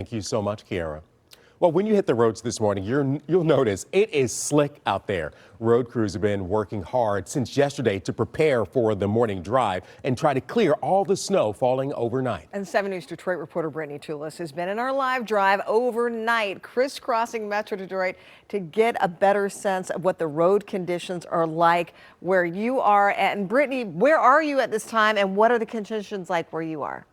Thank you so much, Kiara. Well, when you hit the roads this morning, you'll notice it is slick out there. Road crews have been working hard since yesterday to prepare for the morning drive and try to clear all the snow falling overnight. And 7 News Detroit reporter Brittany Toulis has been in our live drive overnight, crisscrossing Metro Detroit to get a better sense of what the road conditions are like where you are. And Brittany, where are you at this time and what are the conditions like where you are?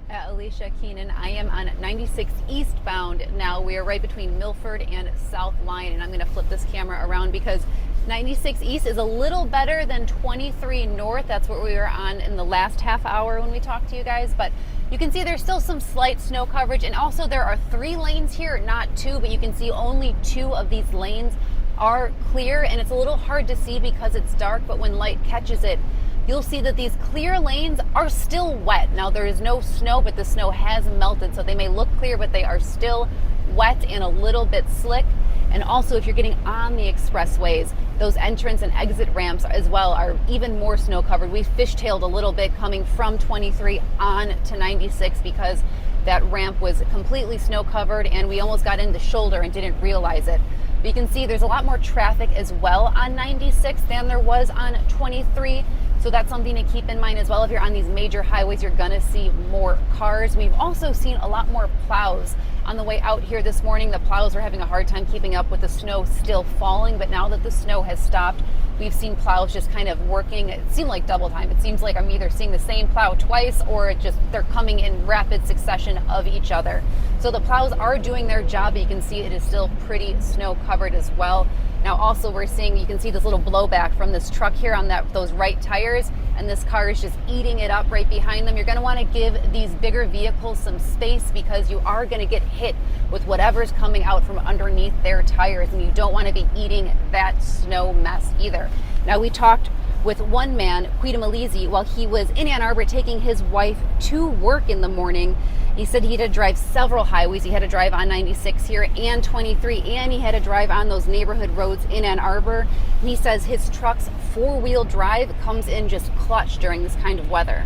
Alicia Keenan, I am on 96 eastbound now. We are right between Milford and South Line, and I'm going to flip this camera around because 96 east is a little better than 23 north. That's what we were on in the last half hour when we talked to you guys, but you can see there's still some slight snow coverage, and also there are 3 lanes here, not 2, but you can see only 2 of these lanes are clear, and it's a little hard to see because it's dark, but when light catches it, you'll see that these clear lanes are still wet. Now there is no snow, but the snow has melted, so they may look clear, but they are still wet and a little bit slick. And also if you're getting on the expressways, those entrance and exit ramps as well are even more snow covered. We fishtailed a little bit coming from 23 on to 96 because that ramp was completely snow covered and we almost got in the shoulder and didn't realize it. But you can see there's a lot more traffic as well on 96 than there was on 23. So that's something to keep in mind as well. If you're on these major highways, you're gonna see more cars. We've also seen a lot more plows on the way out here this morning. The plows were having a hard time keeping up with the snow still falling, but now that the snow has stopped, we've seen plows just kind of working. It seemed like double time. It seems like I'm either seeing the same plow twice or they're coming in rapid succession of each other. So the plows are doing their job, but you can see it is still pretty snow covered as well. Now also you can see this little blowback from this truck here on those right tires, and this car is just eating it up right behind them. You're going to want to give these bigger vehicles some space because you are going to get hit with whatever's coming out from underneath their tires, and you don't want to be eating that snow mess either. Now we talked with one man, Quita Malizi, while he was in Ann Arbor taking his wife to work in the morning. He said he had to drive several highways. He had to drive on 96 here and 23, and he had to drive on those neighborhood roads in Ann Arbor. And he says his truck's 4-wheel drive comes in just clutch during this kind of weather.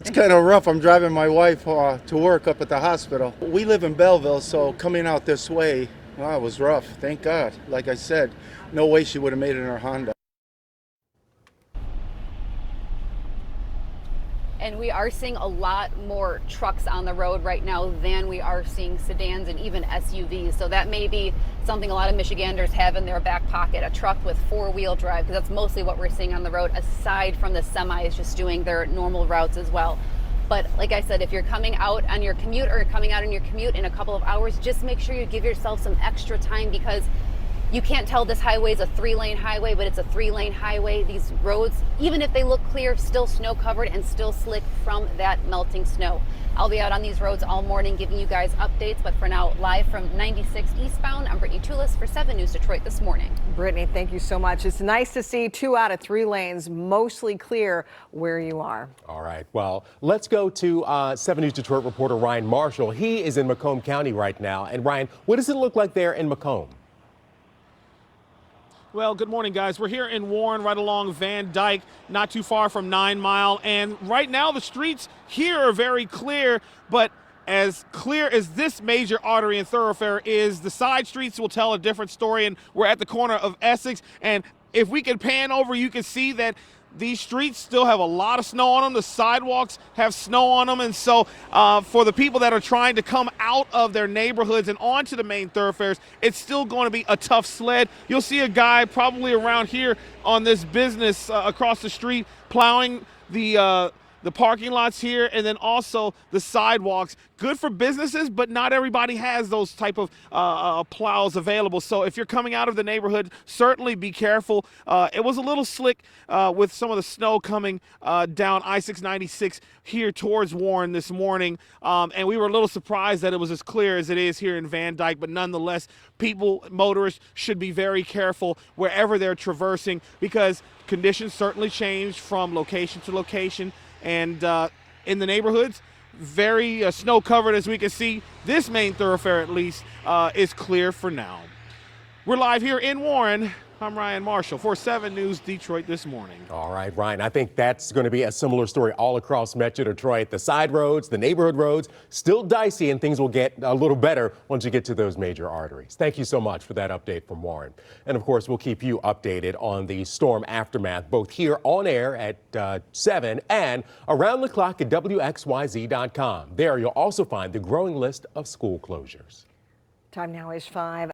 It's kind of rough. I'm driving my wife to work up at the hospital. We live in Belleville, so coming out this way, well, it was rough. Thank God. Like I said, no way she would have made it in her Honda. And we are seeing a lot more trucks on the road right now than we are seeing sedans and even SUVs. So that may be something a lot of Michiganders have in their back pocket, a truck with 4-wheel drive, because that's mostly what we're seeing on the road, aside from the semis just doing their normal routes as well. But like I said, if you're coming out on your commute or coming out on your commute in a couple of hours, just make sure you give yourself some extra time because you can't tell this highway is a 3-lane highway, but it's a 3-lane highway. These roads, even if they look clear, still snow covered and still slick from that melting snow. I'll be out on these roads all morning giving you guys updates, but for now, live from 96 eastbound, I'm Brittany Toulis for 7 News Detroit this morning. Brittany, thank you so much. It's nice to see 2 out of 3 lanes mostly clear where you are. All right, well, let's go to 7 News Detroit reporter Ryan Marshall. He is in Macomb County right now. And Ryan, what does it look like there in Macomb? Well, good morning, guys. We're here in Warren, right along Van Dyke, not too far from 9 Mile. And right now, the streets here are very clear, but as clear as this major artery and thoroughfare is, the side streets will tell a different story. And we're at the corner of Essex. And if we can pan over, you can see that these streets still have a lot of snow on them. The sidewalks have snow on them. And so for the people that are trying to come out of their neighborhoods and onto the main thoroughfares, it's still going to be a tough sled. You'll see a guy probably around here on this business across the street plowing the parking lots here, and then also the sidewalks. Good for businesses, but not everybody has those type of plows available. So if you're coming out of the neighborhood, certainly be careful. It was a little slick with some of the snow coming down I-696 here towards Warren this morning. And we were a little surprised that it was as clear as it is here in Van Dyke, but nonetheless, motorists should be very careful wherever they're traversing because conditions certainly change from location to location. And in the neighborhoods, very snow covered as we can see. This main thoroughfare at least is clear for now. We're live here in Warren. I'm Ryan Marshall for 7 News Detroit this morning. All right, Ryan, I think that's going to be a similar story all across Metro Detroit. The side roads, the neighborhood roads, still dicey, and things will get a little better once you get to those major arteries. Thank you so much for that update from Warren. And of course, we'll keep you updated on the storm aftermath, both here on air at 7 and around the clock at WXYZ.com. There you'll also find the growing list of school closures. Time now is 5.